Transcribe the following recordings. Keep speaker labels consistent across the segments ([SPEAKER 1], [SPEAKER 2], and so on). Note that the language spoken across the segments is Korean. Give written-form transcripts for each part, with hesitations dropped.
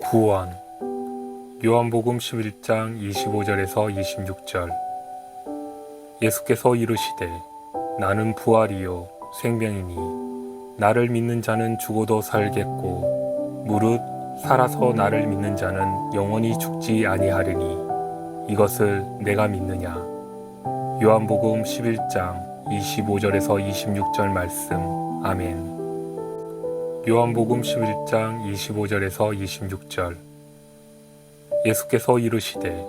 [SPEAKER 1] 구원. 요한복음 11장 25절에서 26절. 예수께서 이르시되 나는 부활이요 생명이니 나를 믿는 자는 죽어도 살겠고 무릇 살아서 나를 믿는 자는 영원히 죽지 아니하리니 이것을 내가 믿느냐. 요한복음 11장 25절에서 26절 말씀. 아멘. 요한복음 11장 25절에서 26절. 예수께서 이르시되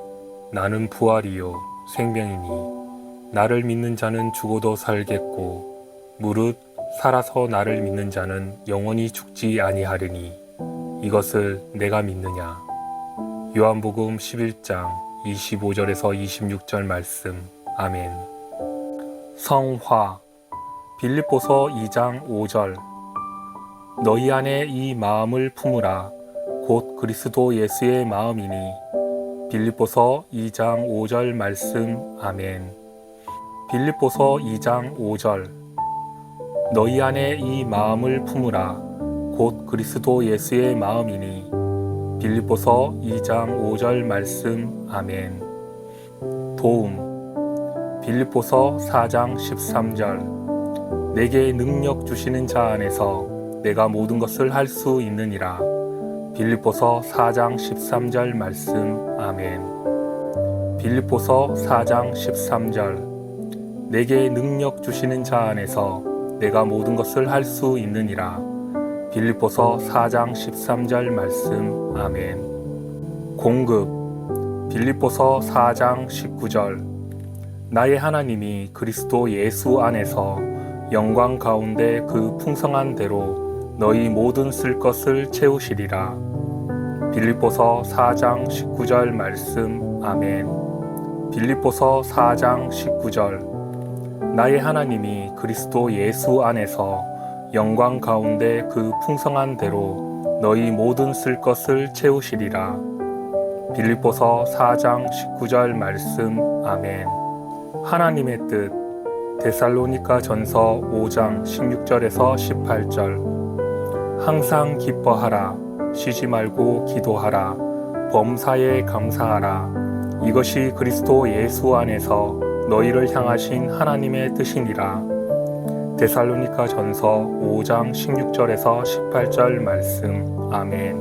[SPEAKER 1] 나는 부활이요 생명이니 나를 믿는 자는 죽어도 살겠고 무릇 살아서 나를 믿는 자는 영원히 죽지 아니하리니 이것을 내가 믿느냐. 요한복음 11장 25절에서 26절 말씀. 아멘. 성화. 빌립보서 2장 5절. 너희 안에 이 마음을 품으라 곧 그리스도 예수의 마음이니. 빌립보서 2장 5절 말씀. 아멘. 빌립보서 2장 5절. 너희 안에 이 마음을 품으라 곧 그리스도 예수의 마음이니. 빌립보서 2장 5절 말씀. 아멘. 도움. 빌립보서 4장 13절. 내게 능력 주시는 자 안에서 내가 모든 것을 할 수 있느니라. 빌립보서 4장 13절 말씀. 아멘. 빌립보서 4장 13절. 내게 능력 주시는 자 안에서 내가 모든 것을 할 수 있느니라. 빌립보서 4장 13절 말씀. 아멘. 공급. 빌립보서 4장 19절. 나의 하나님이 그리스도 예수 안에서 영광 가운데 그 풍성한 대로 너희 모든 쓸 것을 채우시리라. 빌립보서 4장 19절 말씀. 아멘. 빌립보서 4장 19절. 나의 하나님이 그리스도 예수 안에서 영광 가운데 그 풍성한 대로 너희 모든 쓸 것을 채우시리라. 빌립보서 4장 19절 말씀. 아멘. 하나님의 뜻. 데살로니가 전서 5장 16절에서 18절. 항상 기뻐하라. 쉬지 말고 기도하라. 범사에 감사하라. 이것이 그리스도 예수 안에서 너희를 향하신 하나님의 뜻이니라. 데살로니가 전서 5장 16절에서 18절 말씀. 아멘.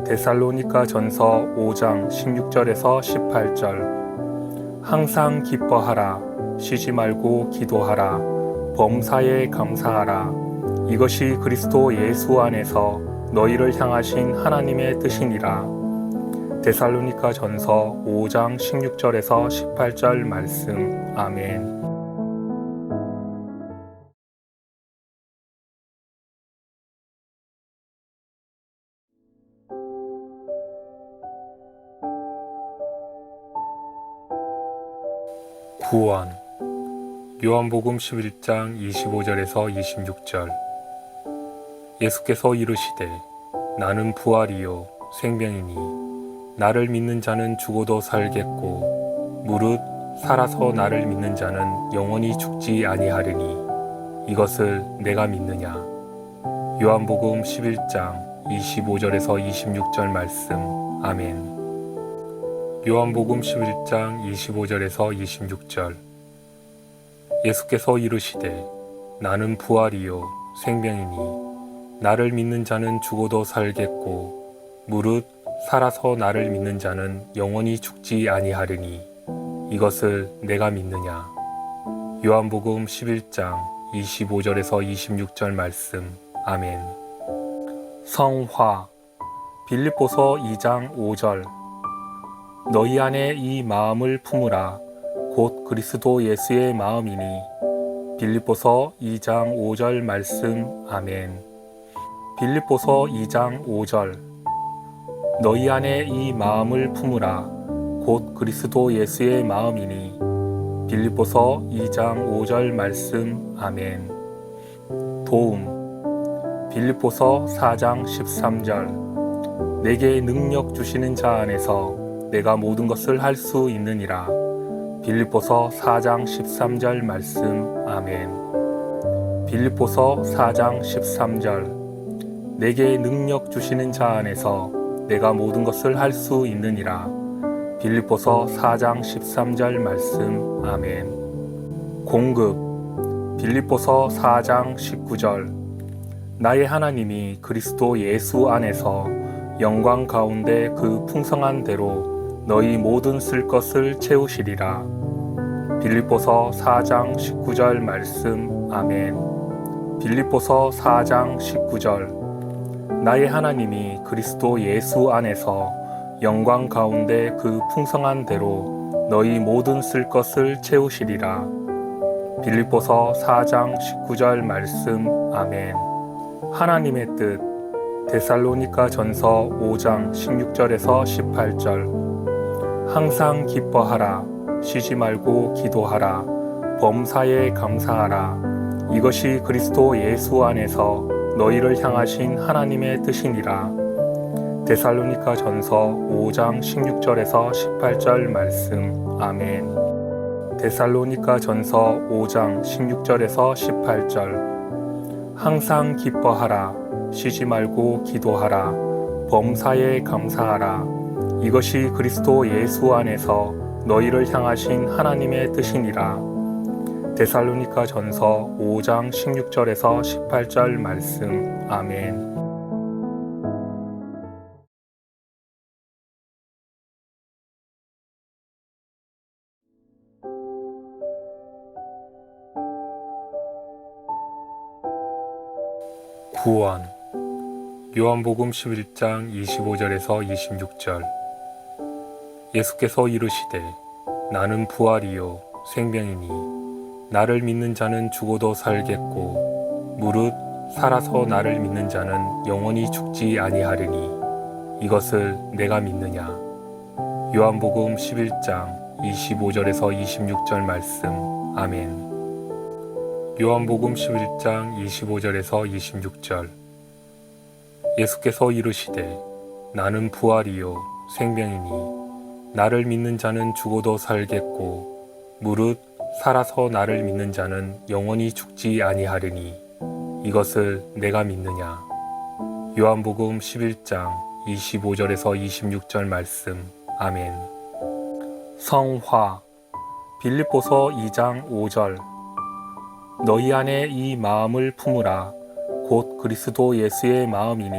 [SPEAKER 1] 데살로니가 전서 5장 16절에서 18절. 항상 기뻐하라. 쉬지 말고 기도하라. 범사에 감사하라. 이것이 그리스도 예수 안에서 너희를 향하신 하나님의 뜻이니라. 데살로니가 전서 5장 16절에서 18절 말씀. 아멘. 구원. 요한복음 11장 25절에서 26절. 예수께서 이르시되 나는 부활이요 생명이니 나를 믿는 자는 죽어도 살겠고 무릇 살아서 나를 믿는 자는 영원히 죽지 아니하리니 이것을 내가 믿느냐. 요한복음 11장 25절에서 26절 말씀. 아멘. 요한복음 11장 25절에서 26절. 예수께서 이르시되 나는 부활이요 생명이니 나를 믿는 자는 죽어도 살겠고 무릇 살아서 나를 믿는 자는 영원히 죽지 아니하리니 이것을 내가 믿느냐. 요한복음 11장 25절에서 26절 말씀. 아멘. 성화. 빌립보서 2장 5절. 너희 안에 이 마음을 품으라 곧 그리스도 예수의 마음이니. 빌립보서 2장 5절 말씀. 아멘. 빌립보서 2장 5절. 너희 안에 이 마음을 품으라 곧 그리스도 예수의 마음이니. 빌립보서 2장 5절 말씀. 아멘. 도움. 빌립보서 4장 13절. 내게 능력 주시는 자 안에서 내가 모든 것을 할 수 있느니라. 빌립보서 4장 13절 말씀. 아멘. 빌립보서 4장 13절. 내게 능력 주시는 자 안에서 내가 모든 것을 할 수 있느니라. 빌립보서 4장 13절 말씀. 아멘. 공급. 빌립보서 4장 19절. 나의 하나님이 그리스도 예수 안에서 영광 가운데 그 풍성한 대로 너희 모든 쓸 것을 채우시리라. 빌립보서 4장 19절 말씀. 아멘. 빌립보서 4장 19절. 나의 하나님이 그리스도 예수 안에서 영광 가운데 그 풍성한 대로 너희 모든 쓸 것을 채우시리라. 빌립보서 4장 19절 말씀. 아멘. 하나님의 뜻. 데살로니가 전서 5장 16절에서 18절. 항상 기뻐하라. 쉬지 말고 기도하라. 범사에 감사하라. 이것이 그리스도 예수 안에서 너희를 향하신 하나님의 뜻이니라. 데살로니가 전서 5장 16절에서 18절 말씀. 아멘. 데살로니가 전서 5장 16절에서 18절. 항상 기뻐하라. 쉬지 말고 기도하라. 범사에 감사하라. 이것이 그리스도 예수 안에서 너희를 향하신 하나님의 뜻이니라. 데살로니가 전서 5장 16절에서 18절 말씀. 아멘. 구원. 요한복음 11장 25절에서 26절. 예수께서 이르시되 나는 부활이요 생명이니 나를 믿는 자는 죽어도 살겠고 무릇 살아서 나를 믿는 자는 영원히 죽지 아니하리니 이것을 내가 믿느냐. 요한복음 11장 25절에서 26절 말씀. 아멘. 요한복음 11장 25절에서 26절. 예수께서 이르시되 나는 부활이요 생명이니 나를 믿는 자는 죽어도 살겠고 무릇 살아서 나를 믿는 자는 영원히 죽지 아니하리니 이것을 내가 믿느냐. 요한복음 11장 25절에서 26절 말씀. 아멘. 성화. 빌립보서 2장 5절. 너희 안에 이 마음을 품으라. 곧 그리스도 예수의 마음이니.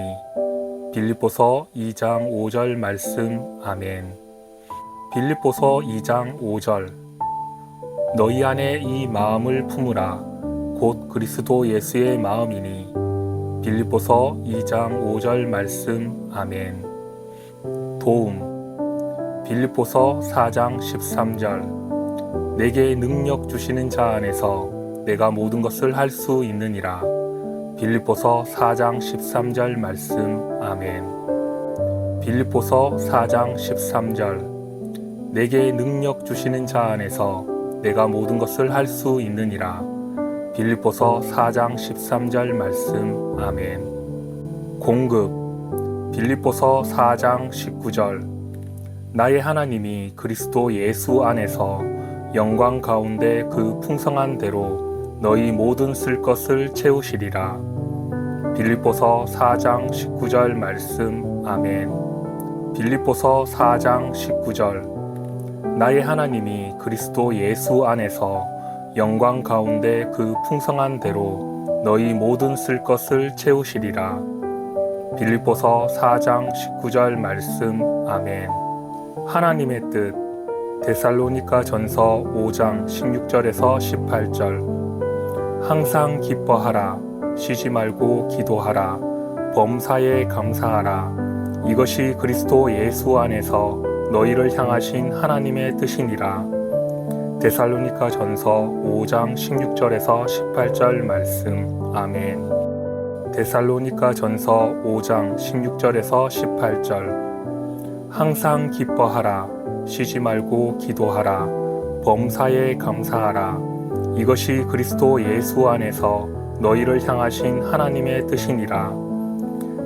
[SPEAKER 1] 빌립보서 2장 5절 말씀. 아멘. 빌립보서 2장 5절. 너희 안에 이 마음을 품으라. 곧 그리스도 예수의 마음이니. 빌립보서 2장 5절 말씀. 아멘. 도움. 빌립보서 4장 13절. 내게 능력 주시는 자 안에서 내가 모든 것을 할 수 있느니라. 빌립보서 4장 13절 말씀. 아멘. 빌립보서 4장 13절. 내게 능력 주시는 자 안에서 내가 모든 것을 할 수 있느니라. 빌립보서 4장 13절 말씀. 아멘. 공급. 빌립보서 4장 19절. 나의 하나님이 그리스도 예수 안에서 영광 가운데 그 풍성한 대로 너희 모든 쓸 것을 채우시리라. 빌립보서 4장 19절 말씀. 아멘. 빌립보서 4장 19절. 나의 하나님이 그리스도 예수 안에서 영광 가운데 그 풍성한 대로 너희 모든 쓸 것을 채우시리라. 빌립보서 4장 19절 말씀. 아멘. 하나님의 뜻. 데살로니가 전서 5장 16절에서 18절. 항상 기뻐하라. 쉬지 말고 기도하라. 범사에 감사하라. 이것이 그리스도 예수 안에서 너희를 향하신 하나님의 뜻이니라. 데살로니가 전서 5장 16절에서 18절 말씀. 아멘. 데살로니가 전서 5장 16절에서 18절. 항상 기뻐하라. 쉬지 말고 기도하라. 범사에 감사하라. 이것이 그리스도 예수 안에서 너희를 향하신 하나님의 뜻이니라.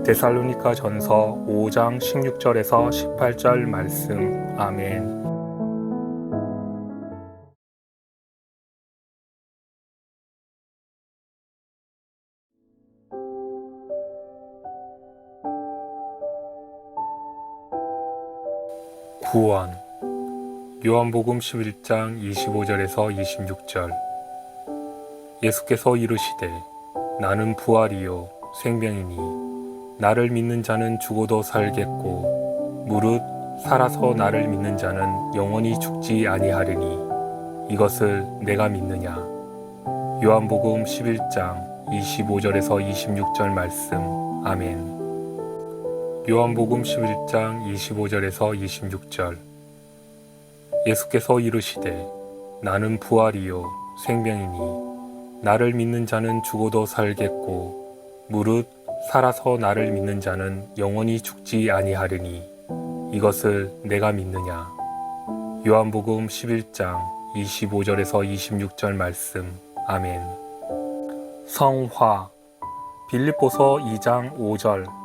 [SPEAKER 1] 데살로니가 전서 5장 16절에서 18절 말씀. 아멘. 구원. 요한복음 11장 25절에서 26절. 예수께서 이르시되 나는 부활이요 생명이니 나를 믿는 자는 죽어도 살겠고 무릇 살아서 나를 믿는 자는 영원히 죽지 아니하리니 이것을 내가 믿느냐. 요한복음 11장 25절에서 26절 말씀. 아멘. 요한복음 11장 25절에서 26절. 예수께서 이르시되 나는 부활이요 생명이니 나를 믿는 자는 죽어도 살겠고 무릇 살아서 나를 믿는 자는 영원히 죽지 아니하리니 이것을 내가 믿느냐. 요한복음 11장 25절에서 26절 말씀. 아멘. 성화. 빌립보서 2장 5절.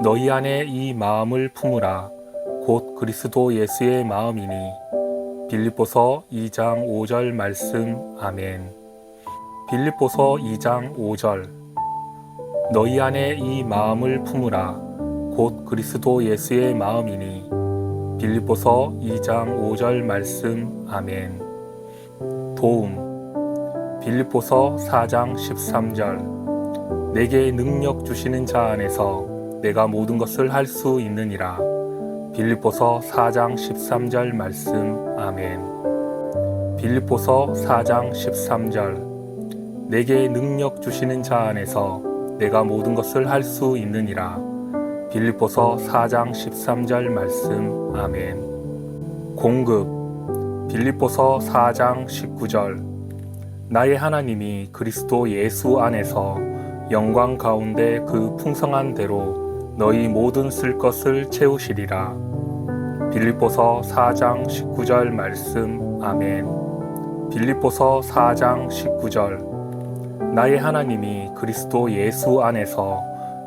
[SPEAKER 1] 너희 안에 이 마음을 품으라 곧 그리스도 예수의 마음이니. 빌립보서 2장 5절 말씀. 아멘. 빌립보서 2장 5절. 너희 안에 이 마음을 품으라 곧 그리스도 예수의 마음이니. 빌립보서 2장 5절 말씀. 아멘. 도움. 빌립보서 4장 13절. 내게 능력 주시는 자 안에서 내가 모든 것을 할 수 있느니라. 빌립보서 4장 13절 말씀. 아멘. 빌립보서 4장 13절. 내게 능력 주시는 자 안에서 내가 모든 것을 할 수 있느니라. 빌립보서 4장 13절 말씀. 아멘. 공급. 빌립보서 4장 19절. 나의 하나님이 그리스도 예수 안에서 영광 가운데 그 풍성한 대로 너희 모든 쓸 것을 채우시리라. 빌립보서 4장 19절 말씀. 아멘. 빌립보서 4장 19절. 나의 하나님이 그리스도 예수 안에서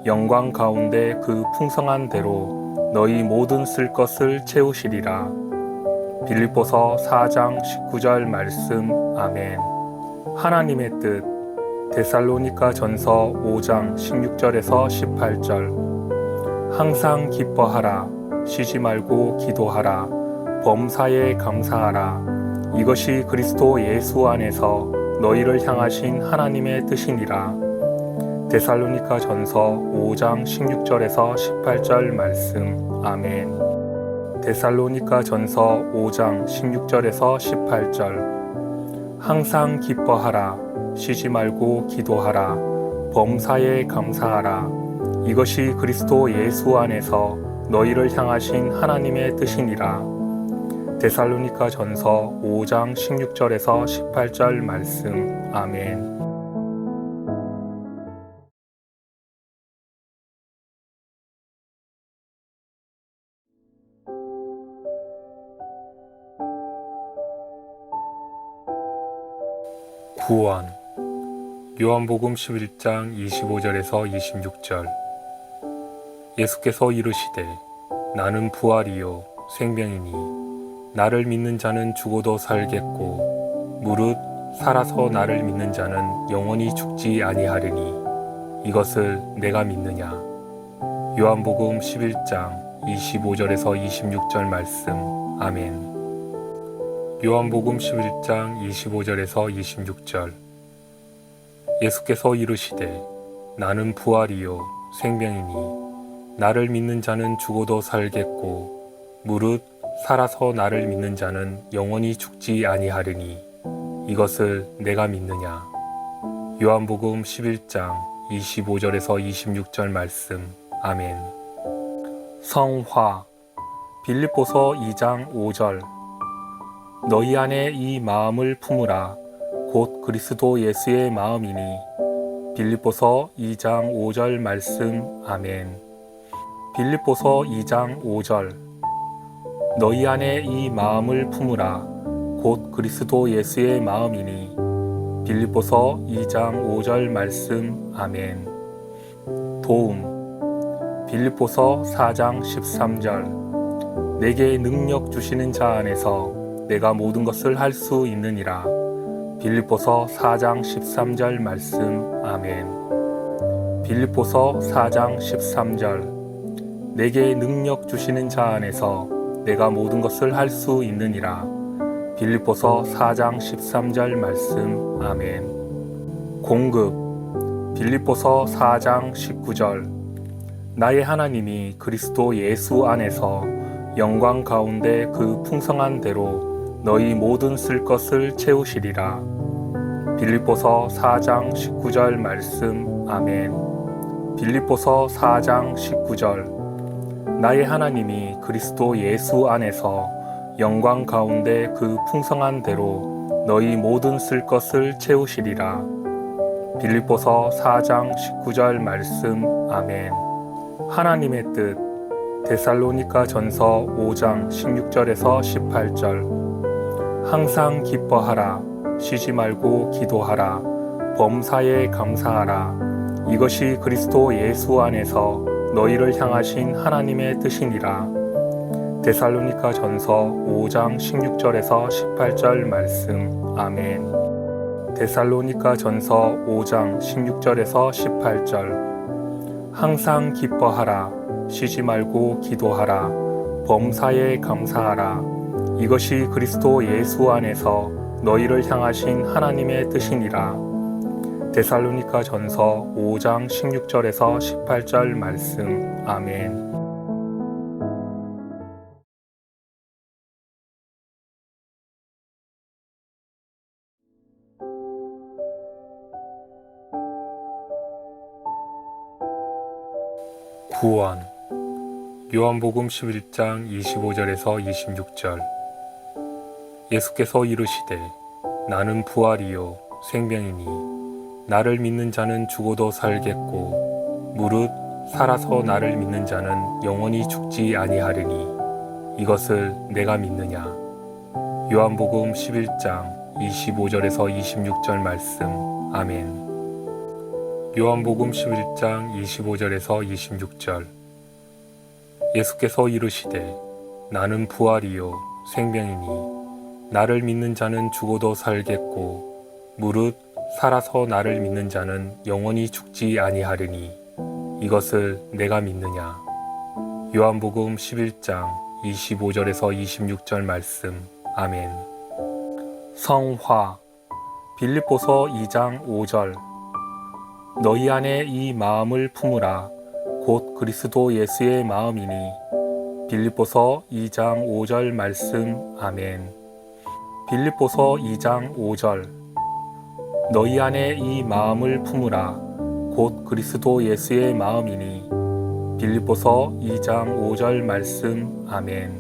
[SPEAKER 1] 영광 가운데 그 풍성한 대로 너희 모든 쓸 것을 채우시리라. 빌립보서 4장 19절 말씀. 아멘. 하나님의 뜻. 데살로니가 전서 5장 16절에서 18절. 항상 기뻐하라. 쉬지 말고 기도하라. 범사에 감사하라. 이것이 그리스도 예수 안에서 너희를 향하신 하나님의 뜻이니라. 데살로니가 전서 5장 16절에서 18절 말씀. 아멘. 데살로니가 전서 5장 16절에서 18절. 항상 기뻐하라. 쉬지 말고 기도하라. 범사에 감사하라. 이것이 그리스도 예수 안에서 너희를 향하신 하나님의 뜻이니라. 데살로니가 전서 5장 16절에서 18절 말씀. 아멘. 구원. 요한복음 11장 25절에서 26절. 예수께서 이르시되 나는 부활이요 생명이니 나를 믿는 자는 죽어도 살겠고 무릇 살아서 나를 믿는 자는 영원히 죽지 아니하리니 이것을 내가 믿느냐. 요한복음 11장 25절에서 26절 말씀. 아멘. 요한복음 11장 25절에서 26절. 예수께서 이르시되 나는 부활이요 생명이니 나를 믿는 자는 죽어도 살겠고 무릇 살아서 나를 믿는 자는 영원히 죽지 아니하리니 이것을 내가 믿느냐. 요한복음 11장 25절에서 26절 말씀. 아멘. 성화. 빌립보서 2장 5절. 너희 안에 이 마음을 품으라 곧 그리스도 예수의 마음이니. 빌립보서 2장 5절 말씀. 아멘. 빌립보서 2장 5절. 너희 안에 이 마음을 품으라 곧 그리스도 예수의 마음이니. 빌립보서 2장 5절 말씀. 아멘. 도움. 빌립보서 4장 13절. 내게 능력 주시는 자 안에서 내가 모든 것을 할 수 있느니라. 빌립보서 4장 13절 말씀. 아멘. 빌립보서 4장 13절. 내게 능력 주시는 자 안에서 내가 모든 것을 할 수 있느니라. 빌립보서 4장 13절 말씀. 아멘. 공급. 빌립보서 4장 19절. 나의 하나님이 그리스도 예수 안에서 영광 가운데 그 풍성한 대로 너희 모든 쓸 것을 채우시리라. 빌립보서 4장 19절 말씀. 아멘. 빌립보서 4장 19절. 나의 하나님이 그리스도 예수 안에서 영광 가운데 그 풍성한 대로 너희 모든 쓸 것을 채우시리라. 빌립보서 4장 19절 말씀. 아멘. 하나님의 뜻. 데살로니가 전서 5장 16절에서 18절. 항상 기뻐하라. 쉬지 말고 기도하라. 범사에 감사하라. 이것이 그리스도 예수 안에서 너희를 향하신 하나님의 뜻이니라. 데살로니가 전서 5장 16절에서 18절 말씀. 아멘. 데살로니가 전서 5장 16절에서 18절. 항상 기뻐하라. 쉬지 말고 기도하라. 범사에 감사하라. 이것이 그리스도 예수 안에서 너희를 향하신 하나님의 뜻이니라. 데살로니가 전서 5장 16절에서 18절 말씀. 아멘. 구원. 요한복음 11장 25절에서 26절. 예수께서 이르시되 나는 부활이요 생명이니 나를 믿는 자는 죽어도 살겠고 무릇 살아서 나를 믿는 자는 영원히 죽지 아니하리니 이것을 내가 믿느냐. 요한복음 11장 25절에서 26절 말씀. 아멘. 요한복음 11장 25절에서 26절. 예수께서 이르시되 나는 부활이요 생명이니 나를 믿는 자는 죽어도 살겠고 무릇 살아서 나를 믿는 자는 영원히 죽지 아니하리니 이것을 내가 믿느냐. 요한복음 11장 25절에서 26절 말씀. 아멘. 성화. 빌립보서 2장 5절. 너희 안에 이 마음을 품으라. 곧 그리스도 예수의 마음이니. 빌립보서 2장 5절 말씀. 아멘. 빌립보서 2장 5절. 너희 안에 이 마음을 품으라. 곧 그리스도 예수의 마음이니. 빌립보서 2장 5절 말씀. 아멘.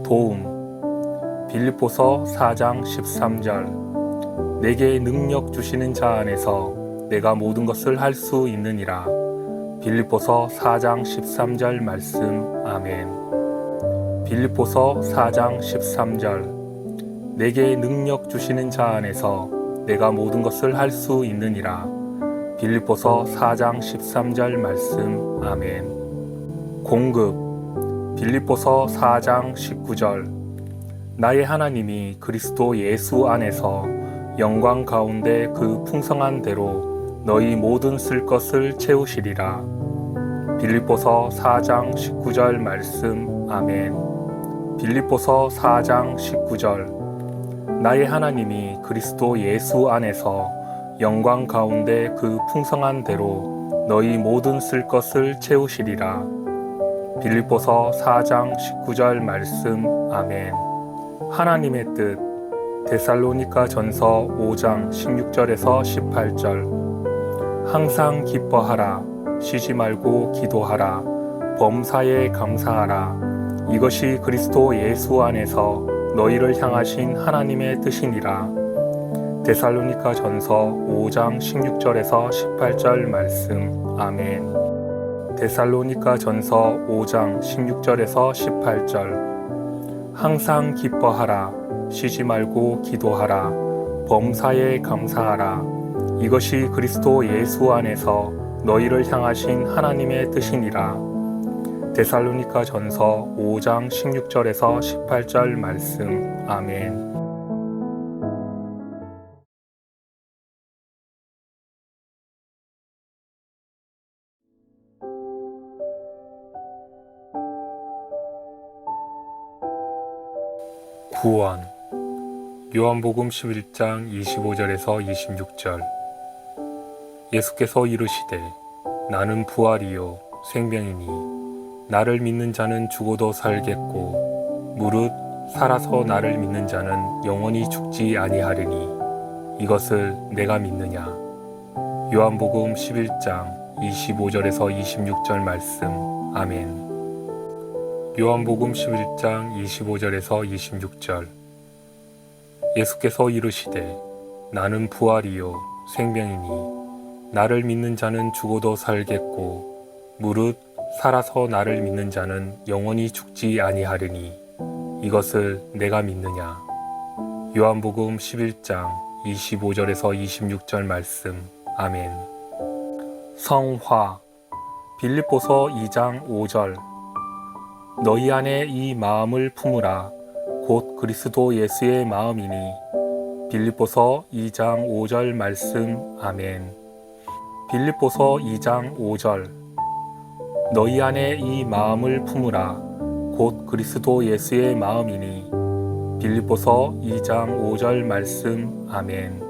[SPEAKER 1] 도움. 빌립보서 4장 13절. 내게 능력 주시는 자 안에서 내가 모든 것을 할 수 있느니라. 빌립보서 4장 13절 말씀. 아멘. 빌립보서 4장 13절. 내게 능력 주시는 자 안에서 내가 모든 것을 할 수 있느니라. 빌립보서 4장 13절 말씀. 아멘. 공급. 빌립보서 4장 19절. 나의 하나님이 그리스도 예수 안에서 영광 가운데 그 풍성한 대로 너희 모든 쓸 것을 채우시리라. 빌립보서 4장 19절 말씀. 아멘. 빌립보서 4장 19절. 나의 하나님이 그리스도 예수 안에서 영광 가운데 그 풍성한 대로 너희 모든 쓸 것을 채우시리라. 빌립보서 4장 19절 말씀. 아멘. 하나님의 뜻. 데살로니가 전서 5장 16절에서 18절. 항상 기뻐하라. 쉬지 말고 기도하라. 범사에 감사하라. 이것이 그리스도 예수 안에서 너희를 향하신 하나님의 뜻이니라. 데살로니가 전서 5장 16절에서 18절 말씀. 아멘. 데살로니가 전서 5장 16절에서 18절. 항상 기뻐하라. 쉬지 말고 기도하라. 범사에 감사하라. 이것이 그리스도 예수 안에서 너희를 향하신 하나님의 뜻이니라. 데살로니가 전서 5장 16절에서 18절 말씀. 아멘. 구원. 요한복음 11장 25절에서 26절. 예수께서 이르시되 나는 부활이요 생명이니 나를 믿는 자는 죽어도 살겠고 무릇 살아서 나를 믿는 자는 영원히 죽지 아니하리니 이것을 내가 믿느냐. 요한복음 11장 25절에서 26절 말씀. 아멘. 요한복음 11장 25절에서 26절. 예수께서 이르시되 나는 부활이요 생명이니 나를 믿는 자는 죽어도 살겠고 무릇 살아서 나를 믿는 자는 영원히 죽지 아니하리니 이것을 내가 믿느냐. 요한복음 11장 25절에서 26절 말씀. 아멘. 성화. 빌립보서 2장 5절. 너희 안에 이 마음을 품으라 곧 그리스도 예수의 마음이니. 빌립보서 2장 5절 말씀. 아멘. 빌립보서 2장 5절. 너희 안에 이 마음을 품으라 곧 그리스도 예수의 마음이니. 빌립보서 2장 5절 말씀. 아멘.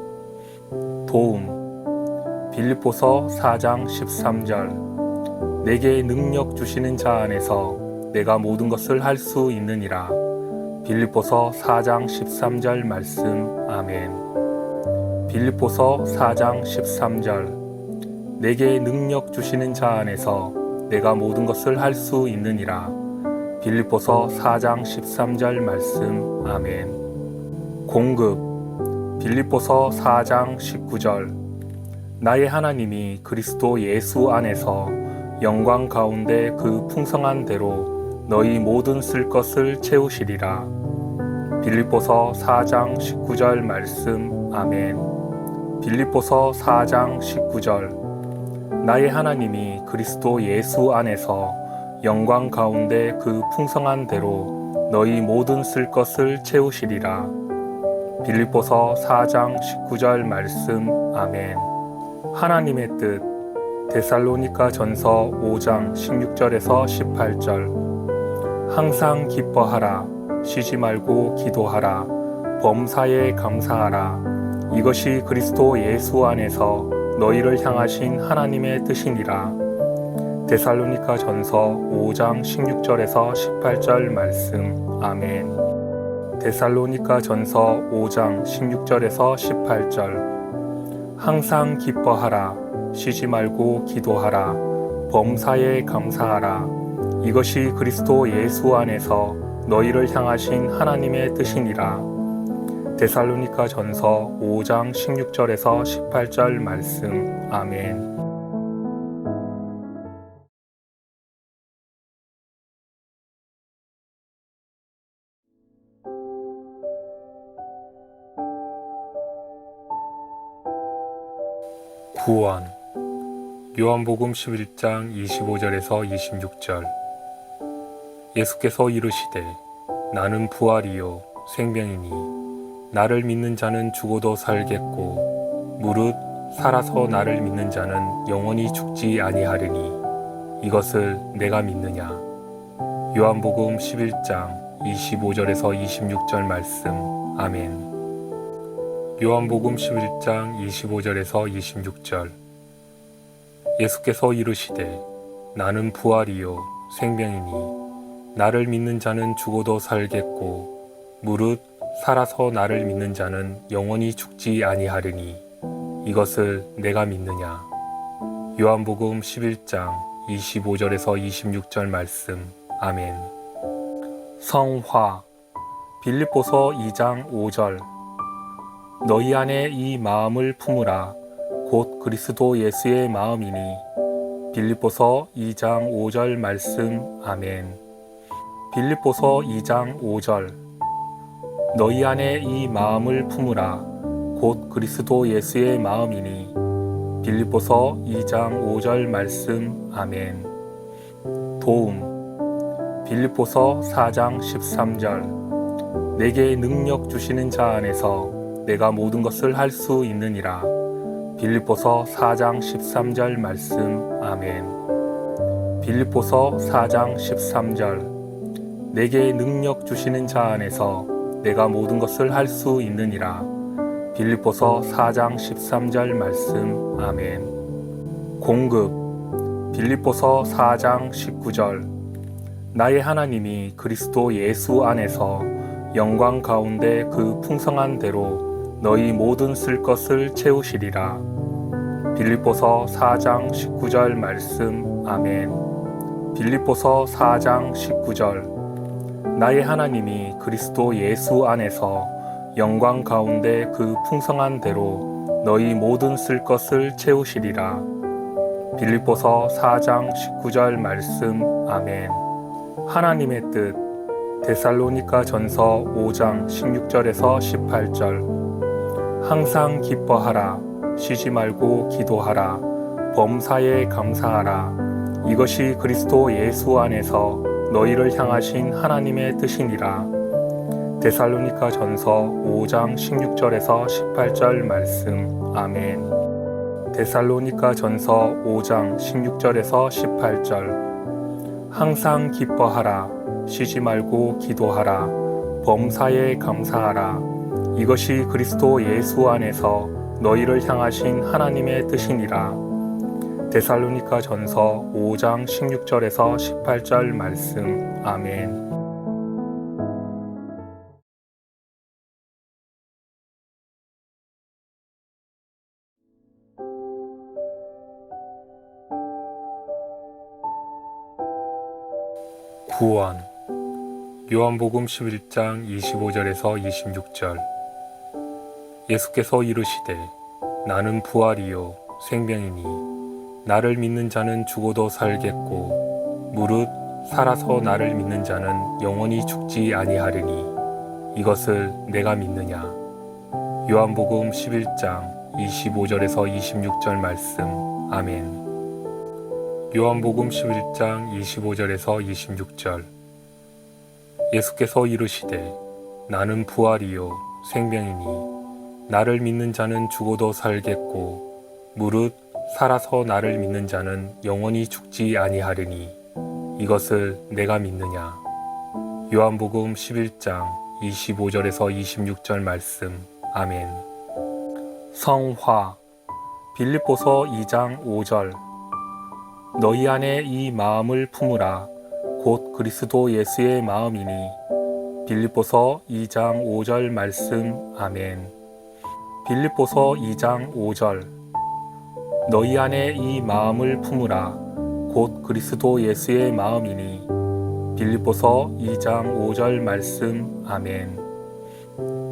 [SPEAKER 1] 도움. 빌립보서 4장 13절. 내게 능력 주시는 자 안에서 내가 모든 것을 할 수 있느니라. 빌립보서 4장 13절 말씀. 아멘. 빌립보서 4장 13절. 내게 능력 주시는 자 안에서 내가 모든 것을 할 수 있느니라. 빌립보서 4장 13절 말씀. 아멘. 공급. 빌립보서 4장 19절. 나의 하나님이 그리스도 예수 안에서 영광 가운데 그 풍성한 대로 너희 모든 쓸 것을 채우시리라. 빌립보서 4장 19절 말씀. 아멘. 빌립보서 4장 19절. 나의 하나님이 그리스도 예수 안에서 영광 가운데 그 풍성한 대로 너희 모든 쓸 것을 채우시리라. 빌립보서 4장 19절 말씀. 아멘. 하나님의 뜻. 데살로니가 전서 5장 16절에서 18절. 항상 기뻐하라. 쉬지 말고 기도하라. 범사에 감사하라. 이것이 그리스도 예수 안에서 너희를 향하신 하나님의 뜻이니라. 데살로니가 전서 5장 16절에서 18절 말씀. 아멘. 데살로니가 전서 5장 16절에서 18절. 항상 기뻐하라. 쉬지 말고 기도하라. 범사에 감사하라. 이것이 그리스도 예수 안에서 너희를 향하신 하나님의 뜻이니라. 데살로니가 전서 5장 16절에서 18절 말씀. 아멘. 구원. 요한복음 11장 25절에서 26절. 예수께서 이르시되 나는 부활이요 생명이니 나를 믿는 자는 죽어도 살겠고 무릇 살아서 나를 믿는 자는 영원히 죽지 아니하리니 이것을 내가 믿느냐. 요한복음 11장 25절에서 26절 말씀. 아멘. 요한복음 11장 25절에서 26절. 예수께서 이르시되 나는 부활이요 생명이니 나를 믿는 자는 죽어도 살겠고 무릇 살아서 나를 믿는 자는 영원히 죽지 아니하리니 이것을 내가 믿느냐. 요한복음 11장 25절에서 26절 말씀. 아멘. 성화. 빌립보서 2장 5절. 너희 안에 이 마음을 품으라 곧 그리스도 예수의 마음이니. 빌립보서 2장 5절 말씀. 아멘. 빌립보서 2장 5절. 너희 안에 이 마음을 품으라 곧 그리스도 예수의 마음이니. 빌립보서 2장 5절 말씀. 아멘. 도움. 빌립보서 4장 13절. 내게 능력 주시는 자 안에서 내가 모든 것을 할 수 있느니라. 빌립보서 4장 13절 말씀. 아멘. 빌립보서 4장 13절. 내게 능력 주시는 자 안에서 내가 모든 것을 할 수 있느니라. 빌립보서 4장 13절 말씀. 아멘. 공급. 빌립보서 4장 19절. 나의 하나님이 그리스도 예수 안에서 영광 가운데 그 풍성한 대로 너희 모든 쓸 것을 채우시리라. 빌립보서 4장 19절 말씀. 아멘. 빌립보서 4장 19절. 나의 하나님이 그리스도 예수 안에서 영광 가운데 그 풍성한 대로 너희 모든 쓸 것을 채우시리라. 빌립보서 4장 19절 말씀. 아멘. 하나님의 뜻. 데살로니가 전서 5장 16절에서 18절. 항상 기뻐하라. 쉬지 말고 기도하라. 범사에 감사하라. 이것이 그리스도 예수 안에서 너희를 향하신 하나님의 뜻이니라. 데살로니가 전서 5장 16절에서 18절 말씀. 아멘. 데살로니가 전서 5장 16절에서 18절. 항상 기뻐하라. 쉬지 말고 기도하라. 범사에 감사하라. 이것이 그리스도 예수 안에서 너희를 향하신 하나님의 뜻이니라. 데살로니가 전서 5장 16절에서 18절 말씀. 아멘. 구원. 요한복음 11장 25절에서 26절. 예수께서 이르시되 나는 부활이요 생명이니 나를 믿는 자는 죽어도 살겠고 무릇 살아서 나를 믿는 자는 영원히 죽지 아니하리니 이것을 내가 믿느냐. 요한복음 11장 25절에서 26절 말씀. 아멘. 요한복음 11장 25절에서 26절. 예수께서 이르시되 나는 부활이요 생명이니 나를 믿는 자는 죽어도 살겠고 무릇 살아서 나를 믿는 자는 영원히 죽지 아니하리니 이것을 내가 믿느냐. 요한복음 11장 25절에서 26절 말씀. 아멘. 성화. 빌립보서 2장 5절. 너희 안에 이 마음을 품으라. 곧 그리스도 예수의 마음이니. 빌립보서 2장 5절 말씀. 아멘. 빌립보서 2장 5절. 너희 안에 이 마음을 품으라. 곧 그리스도 예수의 마음이니. 빌립보서 2장 5절 말씀. 아멘.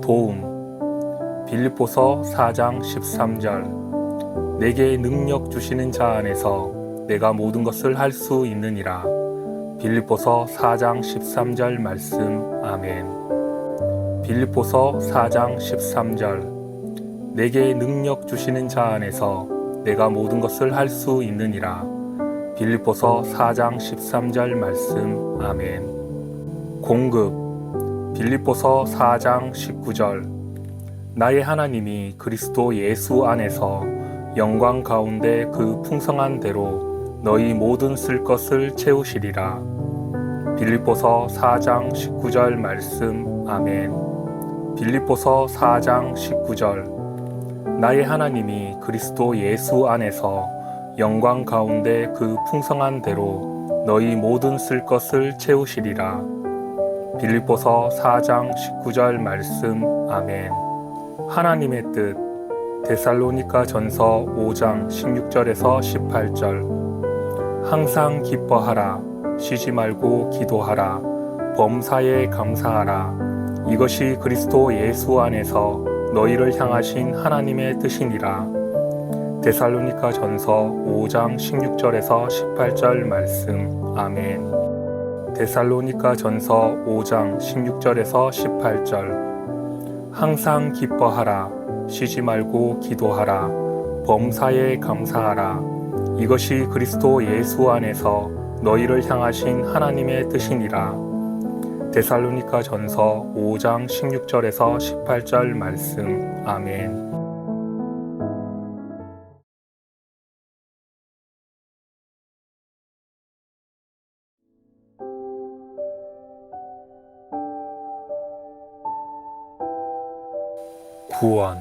[SPEAKER 1] 도움. 빌립보서 4장 13절. 내게 능력 주시는 자 안에서 내가 모든 것을 할 수 있느니라. 빌립보서 4장 13절 말씀. 아멘. 빌립보서 4장 13절. 내게 능력 주시는 자 안에서 내가 모든 것을 할 수 있느니라. 빌립보서 4장 13절 말씀. 아멘. 공급. 빌립보서 4장 19절. 나의 하나님이 그리스도 예수 안에서 영광 가운데 그 풍성한 대로 너희 모든 쓸 것을 채우시리라. 빌립보서 4장 19절 말씀. 아멘. 빌립보서 4장 19절. 나의 하나님이 그리스도 예수 안에서 영광 가운데 그 풍성한 대로 너희 모든 쓸 것을 채우시리라. 빌립보서 4장 19절 말씀. 아멘. 하나님의 뜻. 데살로니가 전서 5장 16절에서 18절. 항상 기뻐하라. 쉬지 말고 기도하라. 범사에 감사하라. 이것이 그리스도 예수 안에서 너희를 향하신 하나님의 뜻이니라. 데살로니가 전서 5장 16절에서 18절 말씀. 아멘. 데살로니가 전서 5장 16절에서 18절. 항상 기뻐하라. 쉬지 말고 기도하라. 범사에 감사하라. 이것이 그리스도 예수 안에서 너희를 향하신 하나님의 뜻이니라. 데살로니가 전서 5장 16절에서 18절 말씀. 아멘. 구원.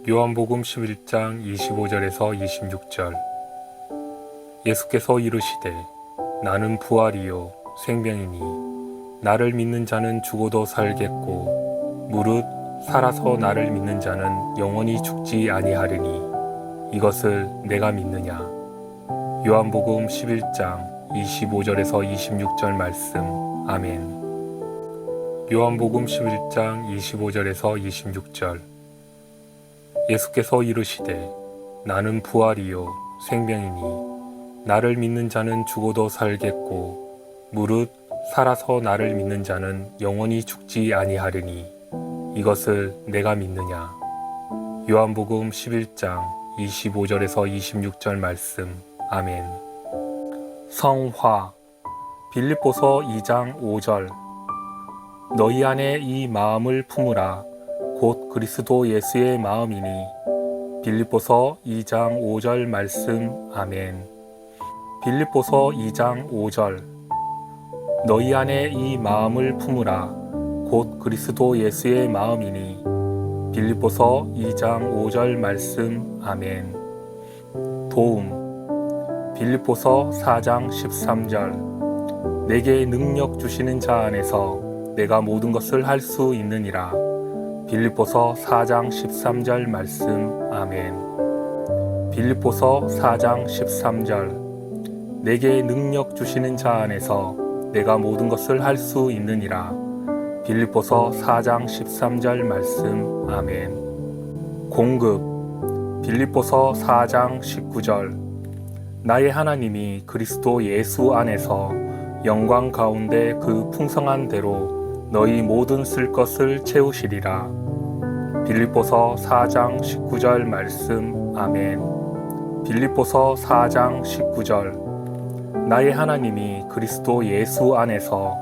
[SPEAKER 1] 요한복음 11장 25절에서 26절. 예수께서 이르시되 나는 부활이요 생명이니 나를 믿는 자는 죽어도 살겠고 무릇 살아서 나를 믿는 자는 영원히 죽지 아니하리니 이것을 내가 믿느냐. 요한복음 11장 25절에서 26절 말씀. 아멘. 요한복음 11장 25절에서 26절. 예수께서 이르시되 나는 부활이요 생명이니 나를 믿는 자는 죽어도 살겠고 무릇 살아서 나를 믿는 자는 영원히 죽지 아니하리니 이것을 내가 믿느냐. 요한복음 11장 25절에서 26절 말씀. 아멘. 성화. 빌립보서 2장 5절. 너희 안에 이 마음을 품으라 곧 그리스도 예수의 마음이니. 빌립보서 2장 5절 말씀. 아멘. 빌립보서 2장 5절. 너희 안에 이 마음을 품으라 곧 그리스도 예수의 마음이니. 빌립보서 2장 5절 말씀. 아멘. 도움. 빌립보서 4장 13절. 내게 능력 주시는 자 안에서 내가 모든 것을 할 수 있느니라. 빌립보서 4장 13절 말씀. 아멘. 빌립보서 4장 13절. 내게 능력 주시는 자 안에서 내가 모든 것을 할 수 있느니라. 빌립보서 4장 13절 말씀. 아멘. 공급. 빌립보서 4장 19절. 나의 하나님이 그리스도 예수 안에서 영광 가운데 그 풍성한 대로 너희 모든 쓸 것을 채우시리라. 빌립보서 4장 19절 말씀. 아멘. 빌립보서 4장 19절. 나의 하나님이 그리스도 예수 안에서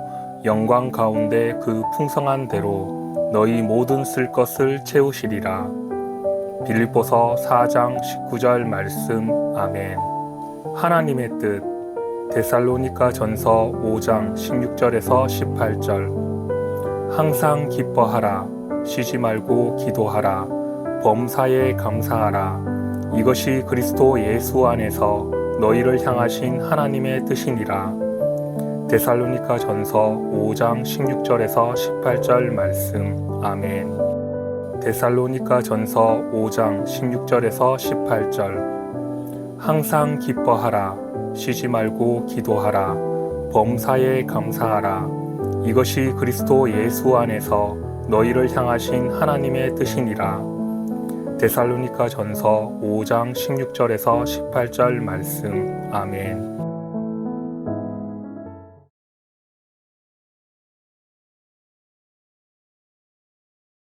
[SPEAKER 1] 영광 가운데 그 풍성한 대로 너희 모든 쓸 것을 채우시리라. 빌립보서 4장 19절 말씀. 아멘. 하나님의 뜻. 데살로니가 전서 5장 16절에서 18절. 항상 기뻐하라. 쉬지 말고 기도하라. 범사에 감사하라. 이것이 그리스도 예수 안에서 너희를 향하신 하나님의 뜻이니라. 데살로니가 전서 5장 16절에서 18절 말씀. 아멘. 데살로니가 전서 5장 16절에서 18절. 항상 기뻐하라. 쉬지 말고 기도하라. 범사에 감사하라. 이것이 그리스도 예수 안에서 너희를 향하신 하나님의 뜻이니라. 데살로니가 전서 5장 16절에서 18절 말씀. 아멘.